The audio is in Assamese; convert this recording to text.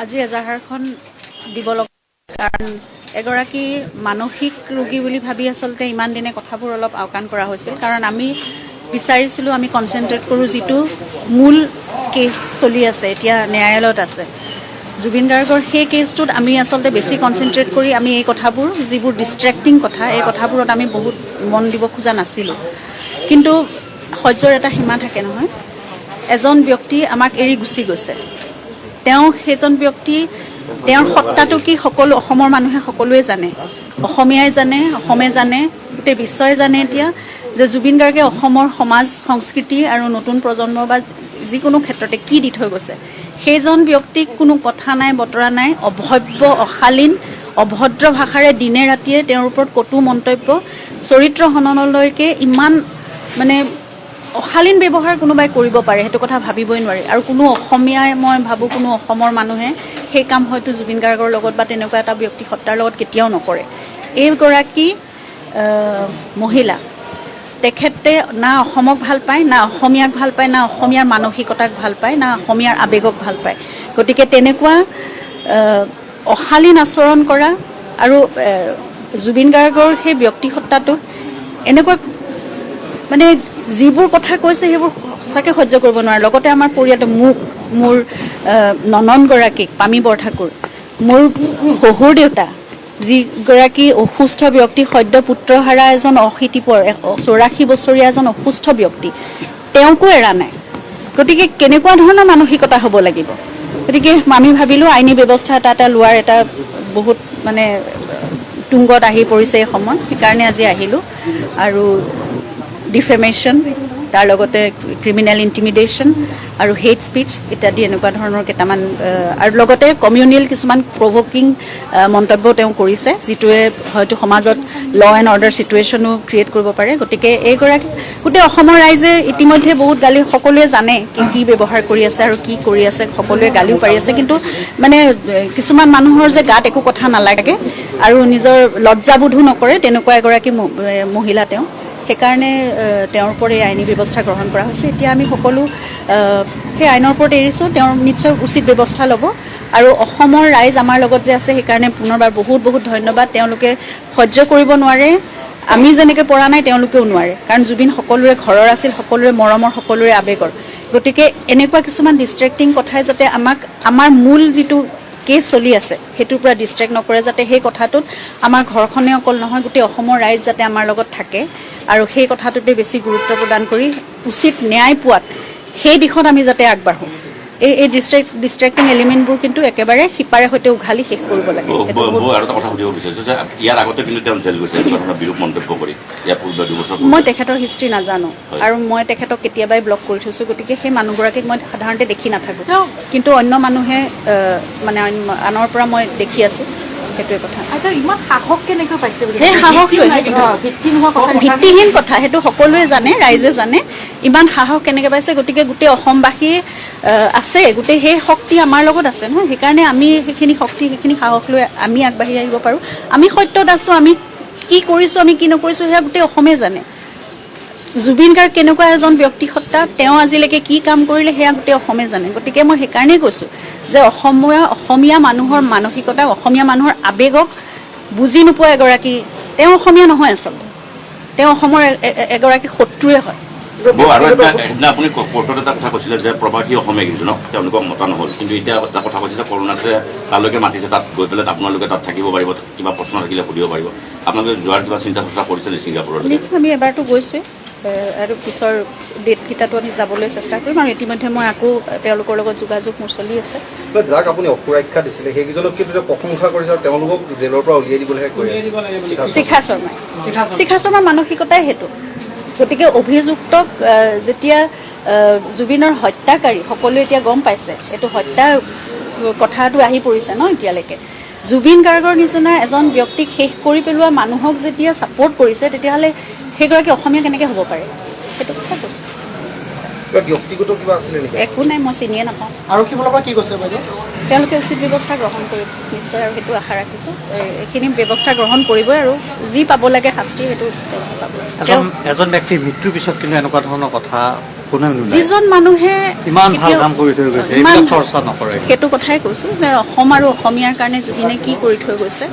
আজি এজাহাৰখন দিব লগা কাৰণ এগৰাকী মানসিক ৰোগী বুলি ভাবি আচলতে ইমান দিনে কথাবোৰ অলপ আওকাণ কৰা হৈছিল কাৰণ আমি বিচাৰিছিলোঁ আমি কনচেনট্ৰেট কৰোঁ যিটো মূল কেছ চলি আছে এতিয়া ন্যায়ালয়ত আছে জুবিন গাৰ্গৰ সেই কেছটোত আমি আচলতে বেছি কনচেনট্ৰেট কৰি আমি এই কথাবোৰ যিবোৰ ডিষ্ট্ৰেক্টিং কথা এই কথাবোৰত আমি বহুত মন দিব খোজা নাছিলোঁ কিন্তু সহ্যৰ এটা সীমা থাকে নহয় এজন ব্যক্তি আমাক এৰি গুচি গৈছে তেওঁ সেইজন ব্যক্তি তেওঁৰ সত্তাটো কি সকলো অসমৰ মানুহে সকলোৱে জানে অসমীয়াই জানে অসমে জানে গোটেই বিশ্বই জানে এতিয়া যে জুবিন গাৰ্গে অসমৰ সমাজ সংস্কৃতি আৰু নতুন প্ৰজন্ম বা যিকোনো ক্ষেত্ৰতে কি দি থৈ গৈছে সেইজন ব্যক্তিক কোনো কথা নাই বতৰা নাই অভব্য অশালীন অভদ্ৰ ভাষাৰে দিনে ৰাতিয়ে তেওঁৰ ওপৰত কটু মন্তব্য চৰিত্ৰ হননলৈকে ইমান মানে অশালীন ব্যৱহাৰ কোনোবাই কৰিব পাৰে সেইটো কথা ভাবিবই নোৱাৰি আৰু কোনো অসমীয়াই মই ভাবোঁ কোনো অসমৰ মানুহে সেই কাম হয়তো জুবিন গাৰ্গৰ লগত বা তেনেকুৱা এটা ব্যক্তি সত্তাৰ লগত কেতিয়াও নকৰে এইগৰাকী মহিলা তেখেতে না অসমক ভাল পায় না অসমীয়াক ভাল পায় না অসমীয়াৰ মানসিকতাক ভাল পায় না অসমীয়াৰ আৱেগক ভাল পায় গতিকে তেনেকুৱা অশালীন আচৰণ কৰা আৰু জুবিন গাৰ্গৰ সেই ব্যক্তিসত্তাটোক এনেকুৱা মানে যিবোৰ কথা কৈছে সেইবোৰ সঁচাকৈ সহ্য কৰিব নোৱাৰে লগতে আমাৰ পৰিয়ালটো মোৰ নননগৰাকীক পামী বৰঠাকুৰ মোৰ শহুৰ দেউতা যিগৰাকী অসুস্থ ব্যক্তি সদ্য পুত্ৰহাৰা এজন অশীতিপৰ 84 বছৰীয়া এজন অসুস্থ ব্যক্তি তেওঁকো এৰা নাই গতিকে কেনেকুৱা ধৰণৰ মানসিকতা হ'ব লাগিব গতিকে আমি ভাবিলোঁ আইনী ব্যৱস্থা এটা লোৱাৰ এটা বহুত মানে তুংগত আহি পৰিছে এই সময় সেইকাৰণে আজি আহিলোঁ আৰু ডিফেমেশ্যন তাৰ লগতে ক্ৰিমিনেল ইণ্টিমিডেশ্যন আৰু হেট স্পীচ ইত্যাদি এনেকুৱা ধৰণৰ কেইটামান আৰু লগতে কমিউনিয়েল কিছুমান প্ৰভকিং মন্তব্য তেওঁ কৰিছে যিটোৱে হয়তো সমাজত ল এণ্ড অৰ্ডাৰ চিটুৱেশ্যনো ক্ৰিয়েট কৰিব পাৰে গতিকে এইগৰাকী গোটেই অসমৰ ৰাইজে ইতিমধ্যে বহুত গালি সকলোৱে জানে কি ব্যৱহাৰ কৰি আছে আৰু কি কৰি আছে সকলোৱে গালিও পাৰি আছে কিন্তু মানে কিছুমান মানুহৰ যে গাত একো কথা নালাগে আৰু নিজৰ লজ্জাবোধো নকৰে তেনেকুৱা এগৰাকী মহিলা তেওঁ সেইকাৰণে তেওঁৰ ওপৰত এই আইনী ব্যৱস্থা গ্ৰহণ কৰা হৈছে এতিয়া আমি সকলো সেই আইনৰ ওপৰত এৰিছোঁ তেওঁৰ নিশ্চয় উচিত ব্যৱস্থা ল'ব আৰু অসমৰ ৰাইজ আমাৰ লগত যে আছে সেইকাৰণে পুনৰবাৰ বহুত বহুত ধন্যবাদ তেওঁলোকে সহ্য কৰিব নোৱাৰে আমি যেনেকৈ পৰা নাই তেওঁলোকেও নোৱাৰে কাৰণ জুবিন সকলোৰে ঘৰৰ আছিল সকলোৰে মৰমৰ সকলোৰে আৱেগৰ গতিকে এনেকুৱা কিছুমান ডিষ্ট্ৰেক্টিং কথাই যাতে আমাক আমাৰ মূল যিটো কেছ চলি আছে সেইটোৰ পৰা ডিষ্ট্ৰেক্ট নকৰে যাতে সেই কথাটোত আমাৰ ঘৰখনে অকল নহয় গোটেই অসমৰ ৰাইজ যাতে আমাৰ লগত থাকে আৰু সেই কথাটোতে বেছি গুৰুত্ব প্ৰদান কৰি উচিত ন্যায় পোৱাত সেই দিশত আমি যাতে আগবাঢ়োঁ এই ডিষ্ট্ৰেক্টিং এলিমেণ্টবোৰ কিন্তু একেবাৰে সিপাৰে সৈতে উঘালি শেষ কৰিব লাগে মই তেখেতৰ হিষ্ট্ৰী নাজানো আৰু মই তেখেতক কেতিয়াবাই ব্লক কৰি থৈছোঁ গতিকে সেই মানুহগৰাকীক মই সাধাৰণতে দেখি নাথাকোঁ কিন্তু অন্য মানুহে মানে আনৰ পৰা মই দেখি আছোঁ সেইটোৱে কথা ইমান সাহস কেনেকৈ পাইছে সেই সাহসটোৱে ভিত্তিহীন কথা সেইটো সকলোৱে জানে ৰাইজে জানে ইমান সাহস কেনেকৈ পাইছে গতিকে গোটেই অসমবাসী আছে গোটেই সেই শক্তি আমাৰ লগত আছে নহয় সেইকাৰণে আমি সেইখিনি শক্তি সেইখিনি সাহস লৈ আমি আগবাঢ়ি আহিব পাৰোঁ আমি সত্যত আছোঁ আমি কি কৰিছোঁ আমি কি নকৰিছোঁ সেয়া গোটেই অসমে জানে জুবিন গাৰ্গ কেনেকুৱা এজন ব্যক্তিসত্তা তেওঁ আজিলৈকে কি কাম কৰিলে সেয়া গোটেই অসমে জানে গতিকে মই সেইকাৰণেই কৈছোঁ যে অসমীয়া মানুহৰ মানসিকতা অসমীয়া মানুহৰ আৱেগক বুজি নোপোৱা এগৰাকী তেওঁ অসমীয়া নহয় আচলতে তেওঁ অসমৰ এগৰাকী শত্ৰুৱে হয় আপুনি কোৰ্টত এটা কথা কৈছিলে যে প্ৰবাসী অসমীয়া কেইজনক তেওঁলোকক মতা নহ'ল কিন্তু এতিয়া এটা কথা কৈছে যে কৰোণাছে তালৈকে মাতিছে তাত গৈ পেলাই আপোনালোকে তাত থাকিব পাৰিব কিবা প্ৰশ্ন থাকিলে সুধিব পাৰিব আপোনালোকে যোৱাৰ কিবা চিন্তা চৰ্চা কৰিছে নে ছিংগাপুৰত নিশ্চয় আমি এবাৰতো গৈছোঁৱে আৰু পিছৰ ডেটকেইটাতো আমি যাবলৈ চেষ্টা কৰিম আৰু ইতিমধ্যে মই আকৌ তেওঁলোকৰ লগত যোগাযোগ মোৰ চলি আছে যাক আপুনি অসুৰক্ষা দিছিলে সেইকেইজনক কিন্তু প্ৰশংসা কৰিছে আৰু তেওঁলোকক জেলৰ পৰা উলিয়াই দিবলৈহে কৈ আছে শিখা শৰ্মাৰ মানসিকতাই সেইটো গতিকে অভিযুক্তক যেতিয়া জুবিনৰ হত্যাকাৰী সকলোৱে এতিয়া গম পাইছে এইটো হত্যা কথাটো আহি পৰিছে ন এতিয়ালৈকে জুবিন গাৰ্গৰ নিচিনা এজন ব্যক্তিক শেষ কৰি পেলোৱা মানুহক যেতিয়া ছাপোৰ্ট কৰিছে তেতিয়াহ'লে সেইগৰাকী অসমীয়া কেনেকৈ হ'ব পাৰে সেইটো কথা কৈছোঁ কিবা ব্যক্তিগত কিবা আছিলে নেকি? একো নাই, মই চিনিয়ে নাপাওঁ। আৰক্ষী ফালৰ পৰা কি কৈছে বাইদেউ? তেওঁলোকে উচিত ব্যৱস্থা গ্ৰহণ কৰিব নিশ্চয়, আৰু সেইটো আশা ৰাখিছোঁ। এইখিনি ব্যৱস্থা গ্ৰহণ কৰিবই, আৰু যি পাব লাগে শাস্তি সেইটো তেওঁলোকে পাব। এজন ব্যক্তিৰ মৃত্যুৰ পিছত কিন্তু এনেকুৱা ধৰণৰ কথা কোনেও নুনায়। যিজন মানুহে ইমান ভাল কেতিয়াও- কাম কৰি থৈ গৈছে, ইমান এইবিলাক চৰ্চা নকৰে। সেইটো কথাই কৈছোঁ যে অসম আৰু অসমীয়াৰ কাৰণে জুবিনে কি কৰি থৈ গৈছে